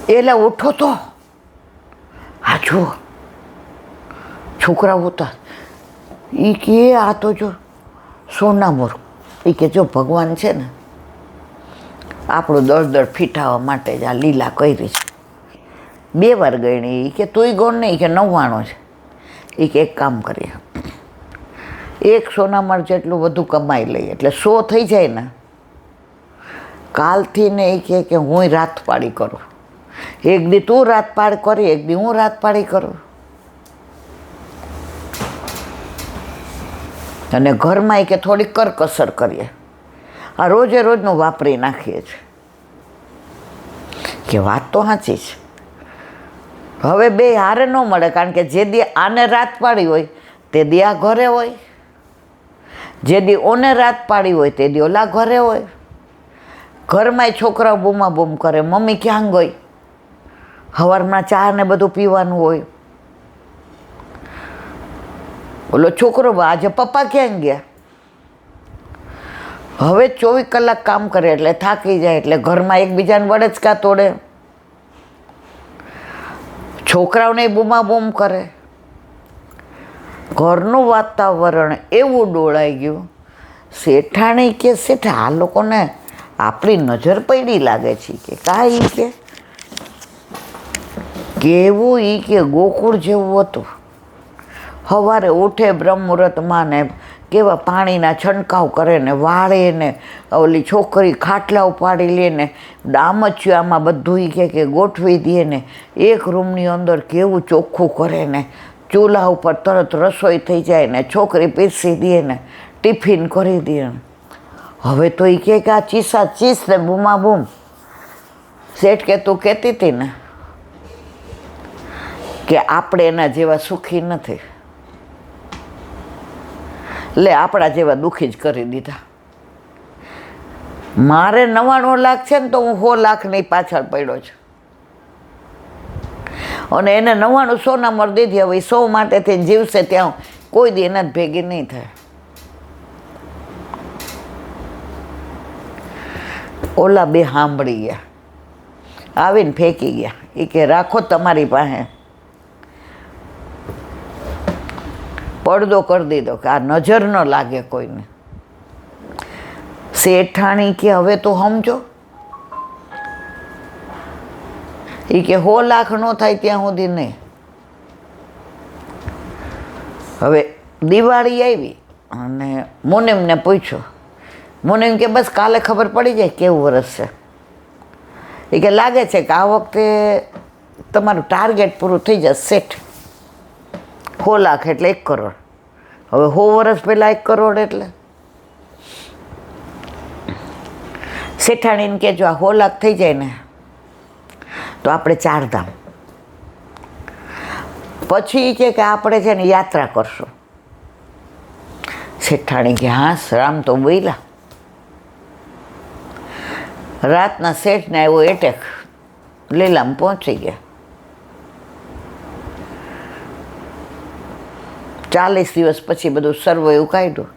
એટલે ઉઠો તો આ જુઓ છોકરાઓ હતા એ કે આ તો જો સોનામોર એ કે જો ભગવાન છે ને આપણું દર ફીટાવા માટે જ આ લીલા કરી છે. 2 વાર ગણી એ કે તોય ગણ નહીં કે 99 છે. એ કે એક કામ કરીએ, એક સોનામર જેટલું વધુ કમાઈ લઈએ એટલે 100 થઈ જાય ને. કાલથી ને એ કે હું રાત પાડી કરું, એક દી તું રાત પાડ કરી, એક દી હું રાત પાડી કરું. અને ઘરમાં એ કે થોડીક કરકસર કરીએ, આ રોજે રોજનું વાપરી નાખીએ છીએ. કે વાત તો સાચી છે. હવે બે હારે ન મળે, કારણ કે જે દી આને રાત પાડી હોય તે દી આ ઘરે હોય, જે દી ઓને રાત પાડી હોય તે દી ઓલા ઘરે હોય. ઘરમાં છોકરાઓ બૂમા બૂમ કરે, મમ્મી ક્યાં ગઈ, સવારમાં ચા ને બધું પીવાનું હોય. ઓલો છોકરો આજે પપ્પા ક્યાં ગયા. હવે 24 કલાક કામ કરે એટલે થાકી જાય, એટલે ઘરમાં એકબીજાને વડચકા તોડે, છોકરાઓને બૂમા બૂમ કરે. ઘરનું વાતાવરણ એવું ડોળાઈ ગયું. શેઠાણી કે શેઠ આ લોકોને આપણી નજર પડી લાગે છે કે કાંઈ કે કેવું એ કે ગોકુળ જેવું હતું. સવારે ઉઠે બ્રહ્મ મુહૂર્તમાં ને કેવા પાણીના છંટકાવ કરે ને વાળે ને ઓલી છોકરી ખાટલા ઉપાડી લે ને ડામચિયામાં બધું એ કે ગોઠવી દે ને એક રૂમની અંદર કેવું ચોખ્ખું કરે ને ચૂલા ઉપર તરત રસોઈ થઈ જાય ને છોકરી પીરસી દે ને ટિફિન કરી દે. હવે તો એ કે આ ચીસા ચીસ ને બૂમા બૂમ. શેઠ કે તું કહેતી હતી ને કે આપણે એના જેવા સુખી નથી, લે આપણા જેવા દુઃખી જ કરી દીધા. મારે 99 લાખ છે ને તો હું 100 લાખની પાછળ પડ્યો છું, અને એને 99 સોનામર દીધી. હવે 100 માટે થઈને જીવશે ત્યાં કોઈ દી એના જ ભેગી નહીં થાય. ઓલા બે સાંભળી ગયા, આવીને ફેંકી ગયા. એ કે રાખો તમારી પાસે, પડદો કરી દીધો કે આ નજર ન લાગે કોઈને. શેઠાણી કે હવે તો સમજો. એ કે 100 લાખ ન થાય ત્યાં સુધી નહીં. હવે દિવાળી આવી અને મુનિમને પૂછ્યો. મુનિમ કે બસ કાલે ખબર પડી જાય કેવું વરસ છે. એ કે લાગે છે કે આ વખતે તમારું ટાર્ગેટ પૂરું થઈ જશે શેઠ. 100 લાખ એટલે 1 કરોડ. હવે 100 વર્ષ પહેલાં 1 કરોડ એટલે શેઠાણીને કે જો આ 100 લાખ થઈ જાય ને તો આપણે 4 ધામ, પછી કે આપણે છે ને યાત્રા કરશું. શેઠાણી કે હા રામ તો બોલ્યા. રાતના શેઠને આવ્યો એટેક, લીલામાં પહોંચી ગયા. 40 દિવસ પછી બધું સર્વે કાઢ્યું,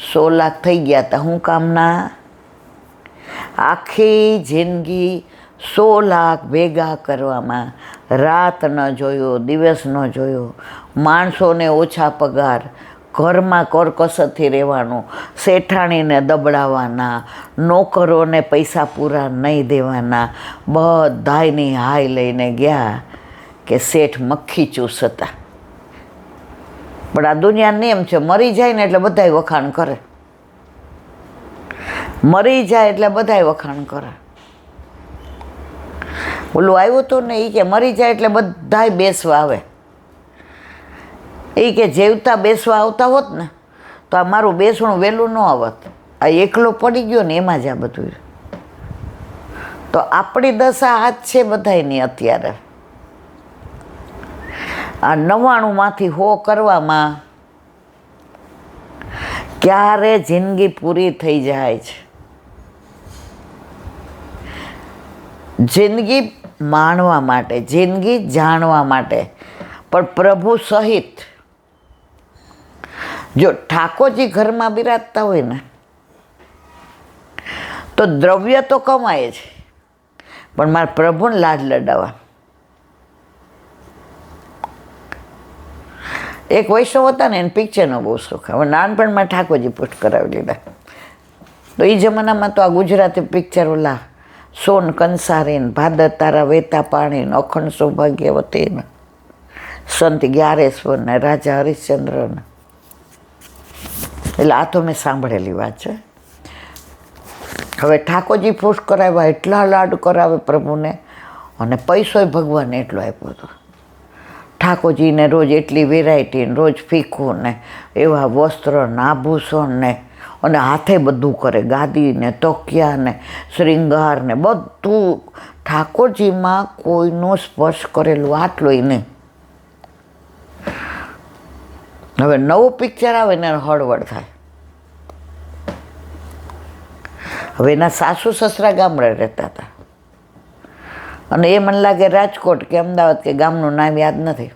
100 લાખ થઈ ગયા હતા. હું કામના આખી જિંદગી 100 લાખ ભેગા કરવામાં રાત ન જોયો, દિવસ ન જોયો, માણસોને ઓછા પગાર, ઘરમાં કરકસરથી રહેવાનું, શેઠાણીને દબડાવવાના, નોકરોને પૈસા પૂરા નહીં દેવાના, બધાયની હાય લઈને ગયા કે શેઠ મક્ખી ચૂસ હતા. પણ આ દુનિયા નિયમ છે, મરી જાય ને એટલે બધાય વખાણ કરે, મરી જાય એટલે બધાય વખાણ કરે. ઓલું આવ્યું હતું ને એ કે મરી જાય એટલે બધાય બેસવા આવે. એ કે જેવતા બેસવા આવતા હોત ને તો આ મારું બેસણું વહેલું ન આવત. આ એકલો પડી ગયો ને એમાં જ આ બધું. તો આપણી દશા આ જ છે બધાયની અત્યારે. આ 99માંથી 100 કરવામાં ક્યારે જિંદગી પૂરી થઈ જાય છે. જિંદગી માણવા માટે, જિંદગી જાણવા માટે, પણ પ્રભુ સહિત. જો ઠાકોરજી ઘરમાં બિરાજતા હોય ને તો દ્રવ્ય તો કમાય છે, પણ મારા પ્રભુને લાડ લડાવવા. એક વૈષ્ણવ હતા ને એને પિક્ચરનો બહુ શોખ. હવે નાનપણમાં ઠાકોરજી પુષ્ટ કરાવી લીધા. તો એ જમાનામાં તો આ ગુજરાતી પિક્ચર ઓલા સોન કંસારીને, ભાદર તારા વેતા પાણીને, અખંડ સૌભાગ્યવતીને, સંત ગ્યારેશ્વર ને, રાજા હરિશ્ચંદ્રને. એટલે આ તો મેં સાંભળેલી વાત છે. હવે ઠાકોરજી પુષ્ટ કરાવ્યા, એટલા લાડ કરાવે પ્રભુને, અને પૈસોય ભગવાને એટલો આપ્યો હતો. ઠાકોરજીને રોજ એટલી વેરાયટી, રોજ ફીકું ને એવા વસ્ત્ર ને આભૂષણ ને, અને હાથે બધું કરે, ગાદી ને તકિયા ને શ્રૃંગાર ને બધું. ઠાકોરજીમાં કોઈનો સ્પર્શ કરેલું આટલું નહીં. હવે નવું પિક્ચર આવે ને હળવળ થાય. હવે એના સાસુ સસરા ગામડે રહેતા હતા, અને એ મને લાગે રાજકોટ કે અમદાવાદ કે ગામનું નામ યાદ નથી.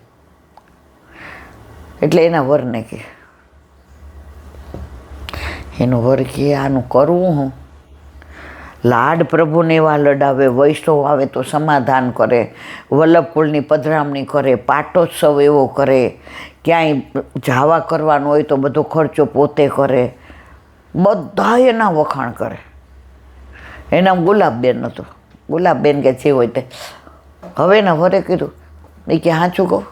એટલે એના વરને કે એનું વર કે આનું કરવું હું. લાડ પ્રભુને એવા લડાવે, વૈષ્ણવ આવે તો સમાધાન કરે, વલ્લભકુળની પધરામણી કરે, પાટોત્સવ એવો કરે, ક્યાંય જાવા કરવાનો હોય તો બધો ખર્ચો પોતે કરે, બધા એના વખાણ કરે. એના ગુલાબબેન હતું. ગુલાબબેન કે જે હોય તે. હવે એના વરે કીધું, એ કે સાચું કહું,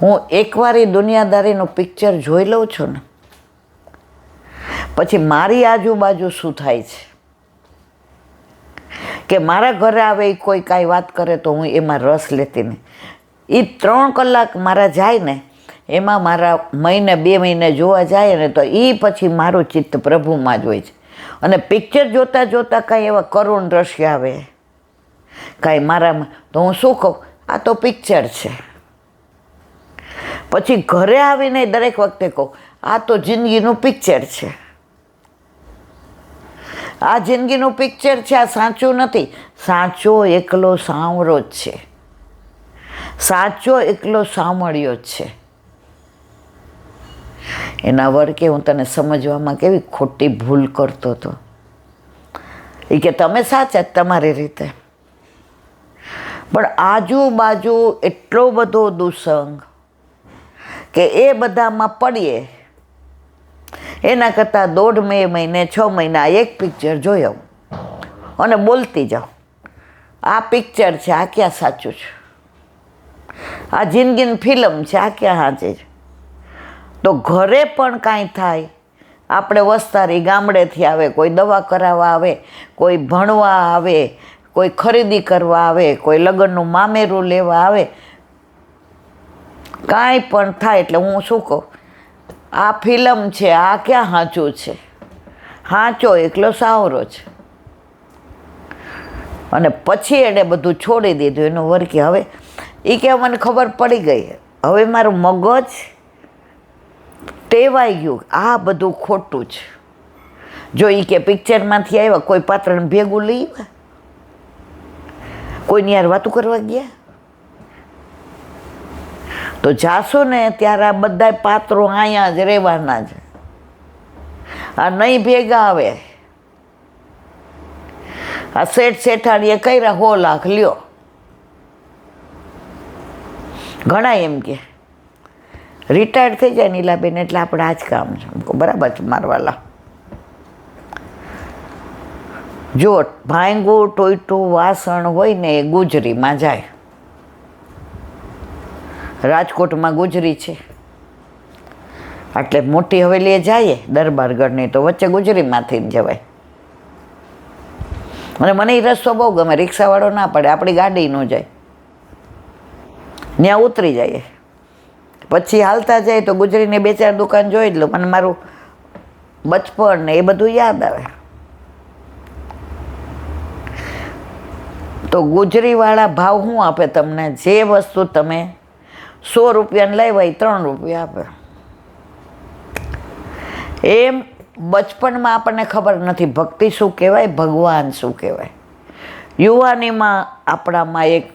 હું એકવાર એ દુનિયાદારીનું પિક્ચર જોઈ લઉં છું ને, પછી મારી આજુબાજુ શું થાય છે, કે મારા ઘરે આવે એ કોઈ કાંઈ વાત કરે તો હું એમાં રસ લેતી નહીં. એ 3 કલાક મારા જાય ને એમાં મારા મહિને 2 મહિને જોવા જાય ને તો એ પછી મારું ચિત્ત પ્રભુમાં જ હોય છે. અને પિક્ચર જોતાં જોતાં કાંઈ એવા કરુણ દ્રશ્ય આવે કાંઈ મારામાં, તો હું શું કહું, આ તો પિક્ચર છે. પછી ઘરે આવીને દરેક વખતે કહું, આ તો જિંદગીનું પિક્ચર છે, આ જિંદગીનું પિક્ચર છે, આ સાચું નથી. સાચો એકલો સાંવળો જ છે, સાચો એકલો સાંભળ્યો જ છે. એના વર્કે હું તને સમજવામાં કેવી ખોટી ભૂલ કરતો હતો. એ કે તમે સાચા તમારી રીતે, પણ આજુબાજુ એટલો બધો દુસંગ કે એ બધામાં પડીએ એના કરતાં 1.5 મહિને 6 મહિના એક પિક્ચર જોઈ આવું અને બોલતી જાઉં, આ પિક્ચર છે, આ ક્યાં સાચું છે, આ જિંદગીની ફિલ્મ છે, આ ક્યાં સાચી છે. તો ઘરે પણ કાંઈ થાય, આપણે વસ્તારી ગામડેથી આવે, કોઈ દવા કરાવવા આવે, કોઈ ભણવા આવે, કોઈ ખરીદી કરવા આવે, કોઈ લગ્નનું મામેરું લેવા આવે, કાંઈ પણ થાય એટલે હું શું કહું, આ ફિલ્મ છે, આ ક્યાં સાચું છે, સાચો એકલો સાવરો છે. અને પછી એણે બધું છોડી દીધું. એનું વર્કી હવે એ કે મને ખબર પડી ગઈ, હવે મારું મગજ ટેવાઈ ગયું, આ બધું ખોટું છે. જો એ કે પિક્ચરમાંથી આવ્યા, કોઈ પાત્રને ભેગું લઈ આવ્યા, કોઈની યાર વાતું કરવા ગયા, તો જાશો ને ત્યારે આ બધા પાત્રો અહીંયા જ રહેવાના છે. આ નહીં ભેગા આવે. આ શેઠ શેઠાણીએ કર્યા 100 લાખ લ્યો. ઘણા એમ કે રિટાયર્ડ થઈ જાય નીલાબેન એટલે આપણે આ જ કામ છે. બરાબર છે મારવાલા. જો ભાંગું ટોયટું વાસણ હોય ને એ ગુજરીમાં જાય. રાજકોટમાં ગુજરી છે, એટલે મોટી હવેલીએ જઈએ દરબારગઢની તો વચ્ચે ગુજરીમાંથી જ જવાય. અને મને એ રસ્તો બહુ ગમે, રિક્ષાવાળો ના પડે, આપણી ગાડી ન જાય, ત્યાં ઉતરી જઈએ, પછી હાલતા જાય તો ગુજરીને 2-4 દુકાન જોઈ જ લો. મને મારું બચપણ ને એ બધું યાદ આવે. તો ગુજરીવાળા ભાવ શું આપે તમને, જે વસ્તુ તમે 100 રૂપિયાને લાવ્યા એ 3 રૂપિયા આપે. એમ બચપનમાં આપણને ખબર નથી ભક્તિ શું કહેવાય, ભગવાન શું કહેવાય. યુવાનીમાં આપણામાં એક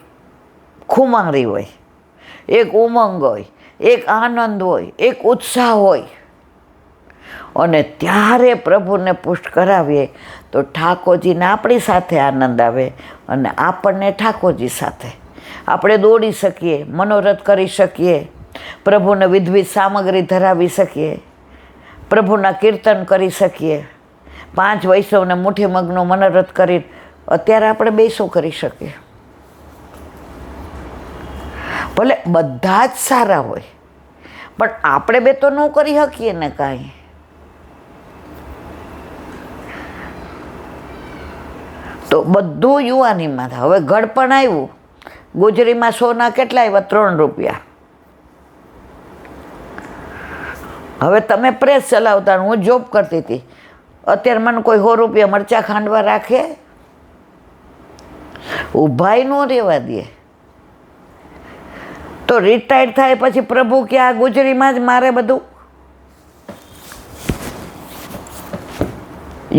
ખુમારી હોય, એક ઉમંગ હોય, એક આનંદ હોય, એક ઉત્સાહ હોય, અને ત્યારે પ્રભુને પુષ્ટ કરાવીએ તો ઠાકોરજીને આપણી સાથે આનંદ આવે અને આપણને ઠાકોરજી સાથે આપણે દોડી શકીએ, મનોરથ કરી શકીએ, પ્રભુને વિધવિધ સામગ્રી ધરાવી શકીએ, પ્રભુના કીર્તન કરી શકીએ, 5 વૈષ્ણવને મુઠ્ઠી મગનો મનોરથ કરી અત્યારે આપણે બેસો કરી શકીએ. ભલે બધા જ સારા હોય પણ આપણે બે તો ન કરી શકીએ ને કાંઈ. તો બધું યુવાનીમાં થાય. હવે ઘડપણ આવ્યું, ગુજરીમાં સોના કેટલા આવ્યા? 3 રૂપિયા. હવે તમે પ્રેસ ચલાવતા, હું જોબ કરતી હતી, અત્યારે મને કોઈ 100 રૂપિયા મરચાં ખાંડવા રાખે? ઊભાઈ ન રહેવા દે. તો રિટાયર્ડ થાય પછી પ્રભુ કે આ ગુજરીમાં જ મારે બધું.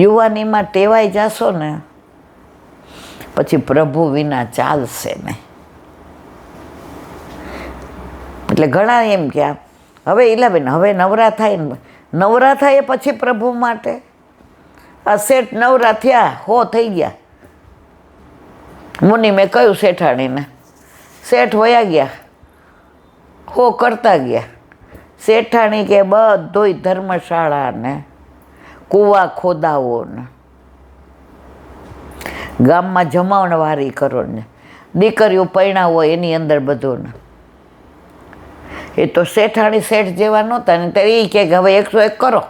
યુવાનીમાં ટેવાઈ જશો ને પછી પ્રભુ વિના ચાલશે ને. એટલે ઘણા એમ કે હવે ઇલાબેન હવે નવરા થાય ને, નવરા થાય પછી પ્રભુ માટે આ શેઠ નવરા થયા, હો થઈ ગયા. મુનિ મેં કહ્યું શેઠાણીને, શેઠ વયા ગયા, હો કરતા ગયા. શેઠાણી કે બધોય ધર્મશાળા ને કૂવા ખોદાવો ને ગામમાં જમાવણવારી કરો ને દીકરીઓ પૈણાવો એની અંદર બધું ને. એ તો શેઠાણી શેઠ જેવા નહોતા ને, તો એ કે હવે 101 કરો.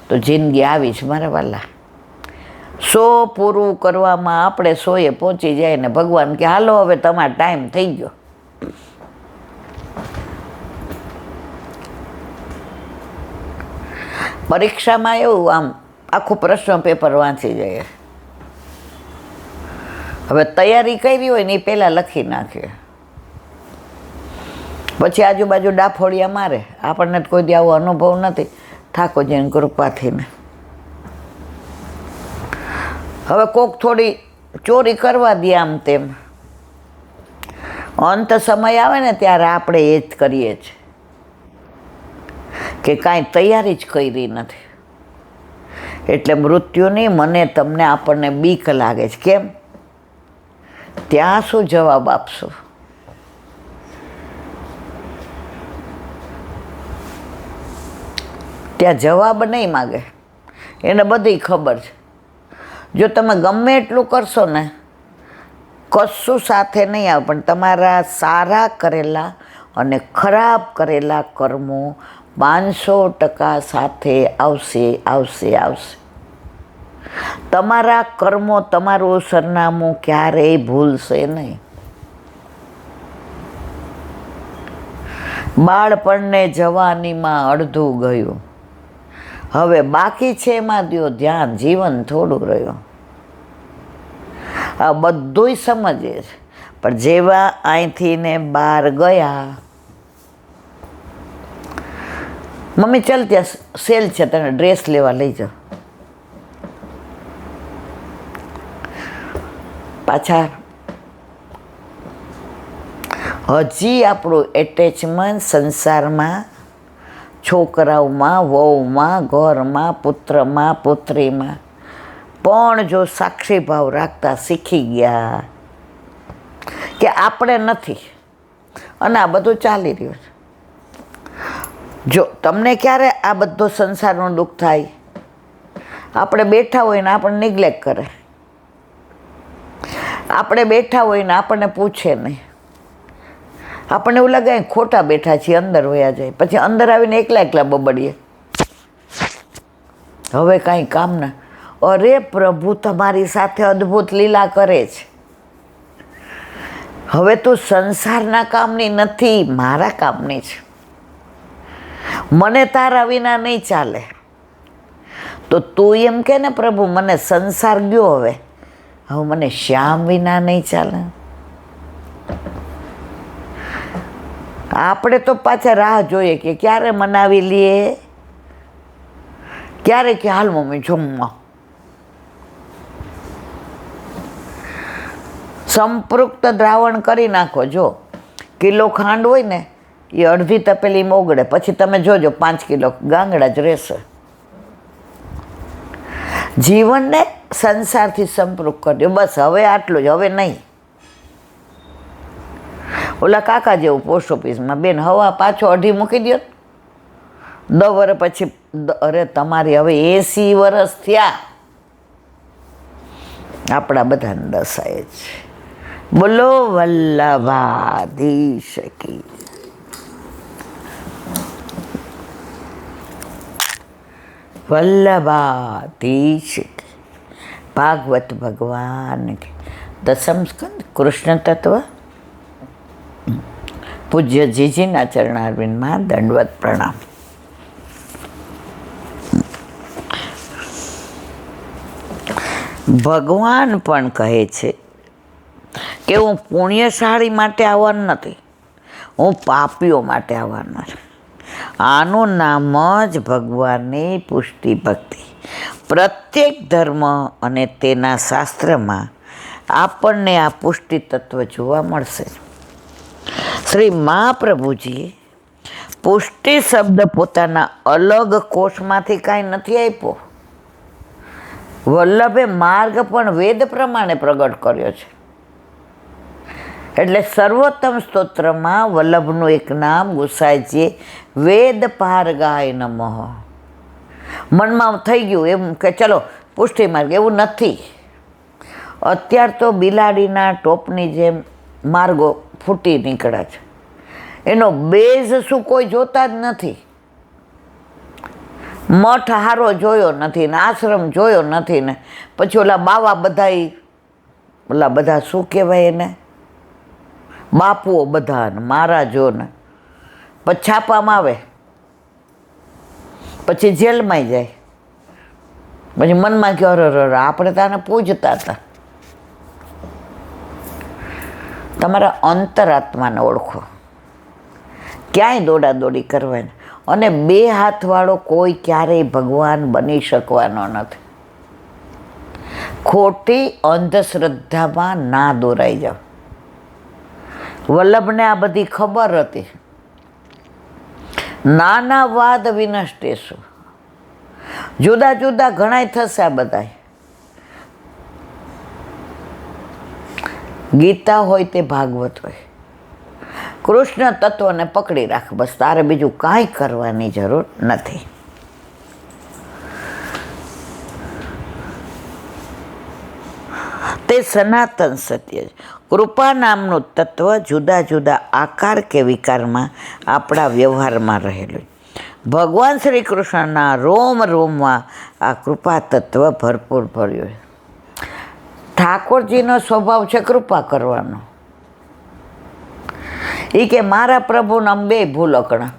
તો જિંદગી આવી જ મારા વાલા. 100 પૂરું કરવામાં આપણે 100એ પહોંચી જાય ને ભગવાન કે હાલો હવે તમારો ટાઈમ થઈ ગયો. પરીક્ષામાં એવું આમ આખું પ્રશ્ન પેપર વાંચી જાય. હવે તૈયારી કરી હોય ને એ પહેલાં લખી નાખે, પછી આજુબાજુ ડાફોડિયા મારે. આપણને કોઈ દી આવો અનુભવ નથી ઠાકોરજીની કૃપાથી ને. હવે કોક થોડી ચોરી કરવા દે આમ તેમ, અંત સમય આવે ને ત્યારે આપણે એ જ કરીએ છીએ કે કાંઈ તૈયારી જ કરી નથી. એટલે મૃત્યુની મને તમને આપણને બીક લાગે છે. કેમ? ત્યાં શું જવાબ આપશો? ત્યાં જવાબ નહીં માગે, એને બધી ખબર છે. જો તમે ગમે એટલું કરશો ને કશું સાથે નહીં આવે, પણ તમારા સારા કરેલા અને ખરાબ કરેલા કર્મો 500% સાથે આવશે આવશે આવશે. તમારા કર્મો તમારું સરનામું ક્યારેય ભૂલશે નહીં. બાળપણને જવાનીમાં અડધું ગયું, હવે બાકી છે એમાં દ્યો ધ્યાન, જીવન થોડું રહ્યું. આ બધુંય સમજે છે, પણ જેવા અહીંથી ને બહાર ગયા, મમ્મી ચાલ ત્યાં સેલ છે તને ડ્રેસ લેવા લઈ જાઓ, પાછા હજી આપણું એટેચમેન્ટ સંસારમાં, છોકરાઓમાં, વહુમાં, ઘરમાં, પુત્રમાં, પુત્રીમાં પણ જો સાક્ષી ભાવ રાખતા શીખી ગયા કે આપણે નથી અને આ બધું ચાલી રહ્યું છે. જો તમને ક્યારે આ બધો સંસારનું દુઃખ થાય? આપણે બેઠા હોય ને આપણને નિગ્લેક્ટ કરે, આપણે બેઠા હોય ને આપણને પૂછે નહીં, આપણને એવું લાગે ખોટા બેઠા છીએ, અંદર વયા જાય, પછી અંદર આવીને એકલા એકલા બબડીએ, હવે કાંઈ કામ ના. અરે પ્રભુ તમારી સાથે અદ્ભુત લીલા કરે છે. હવે તું સંસારના કામની નથી, મારા કામની છે. મને તારા વિના નહીં ચાલે. તો તું એમ કે ને પ્રભુ મને સંસાર ગયો, હવે મને શ્યામ વિના નહીં ચાલે. આપણે તો પાછા રાહ જોઈએ કે ક્યારે મનાવી લઈએ, ક્યારે કે હાલ મમ્મી જમવા. સંપૃક્ત દ્રાવણ કરી નાખો. જો કિલો ખાંડ હોય ને એ અડધી તપેલીમાં ઓગળે, પછી તમે જોજો 5 કિલો ગાંગડા જ રહેશે. જીવનને સંસારથી સંપર્ક કર્યો, બસ હવે આટલું જ, હવે નહીં. ઓલા કાકા જેવું પોસ્ટ ઓફિસમાં, બેન હવા પાછો 2.5 મૂકી દો, 10 વર્ષ પછી, અરે તમારી હવે 80 વર્ષ થયા. આપણા બધાને દશાએ છે. બોલો વલ્લભાધીશ કી. વલ્લભાધીશ કી. ભાગવત ભગવાન કી. દસમ સ્કંદ કૃષ્ણ તત્વ. પૂજ્ય જીજીના ચરણારવિંદમાં દંડવત પ્રણામ. ભગવાન પણ કહે છે કે હું પુણ્યશાળી માટે આવવાનું નથી, હું પાપીઓ માટે આવવાનો છું. આનું નામ જ ભગવાનની પુષ્ટિ ભક્તિ. પ્રત્યેક ધર્મ અને તેના શાસ્ત્રમાં આપણને આ પુષ્ટિ તત્વ જોવા મળશે. શ્રી મહાપ્રભુજીએ પુષ્ટિ શબ્દ પોતાના અલગ કોષમાંથી કાંઈ નથી આપ્યો. વલ્લભે માર્ગ પણ વેદ પ્રમાણે પ્રગટ કર્યો છે. એટલે સર્વોત્તમ સ્તોત્રમાં વલ્લભનું એક નામ ગુસાઈજીએ વેદ પારગાય નમઃ. મનમાં થઈ ગયું એમ કે ચલો પુષ્ટિ માર્ગ, એવું નથી. અત્યાર તો બિલાડીના ટોપની જેમ માર્ગો ફૂટી નીકળ્યા છે. એનો બેઝ શું કોઈ જોતા જ નથી. મઠ હારો જોયો નથી ને આશ્રમ જોયો નથી ને પછી ઓલા બાવા બધા શું કહેવાય એને, બાપુઓ બધા ને મહારાજો ને પછી છાપામાં આવે, પછી જેલમાં જાય, પછી મનમાં કહે અરે આપણે તાને પૂજતા હતા. તમારા અંતરાત્માને ઓળખો, ક્યાંય દોડાદોડી કરવાની. અને 2 હાથવાળો કોઈ ક્યારેય ભગવાન બની શકવાનો નથી. ખોટી અંધશ્રદ્ધામાં ના દોરાઈ જાઓ. વલ્લભને આ બધી ખબર હતી. નાના વાદ વિનષ્ટેશુ, જુદા જુદા ઘણાય થશે. આ બધા ગીતા હોય તે ભાગવત હોય, કૃષ્ણ તત્વને પકડી રાખ, બસ તારે બીજું કાંઈ કરવાની જરૂર નથી. તે સનાતન સત્ય છે. કૃપા નામનું તત્વ જુદા જુદા આકાર કે વિકારમાં આપણા વ્યવહારમાં રહેલું. ભગવાન શ્રી કૃષ્ણના રોમ રોમમાં આ કૃપા તત્વ ભરપૂર ભર્યું. ઠાકોરજીનો સ્વભાવ છે કૃપા કરવાનો. એ કે મારા પ્રભુને આમ 2 ભૂલકણા.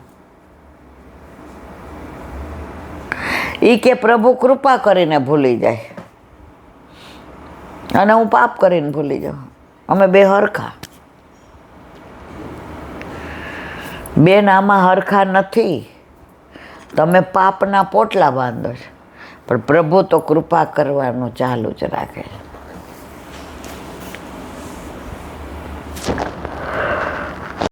એ કે પ્રભુ કૃપા કરીને ભૂલી જાય અને હું પાપ કરીને ભૂલી જાઉં. અમે 2 હરખા. બેન આમાં હરખા નથી. તમે પાપના પોટલા બાંધો છો, પણ પ્રભુ તો કૃપા કરવાનું ચાલુ જ રાખે છે.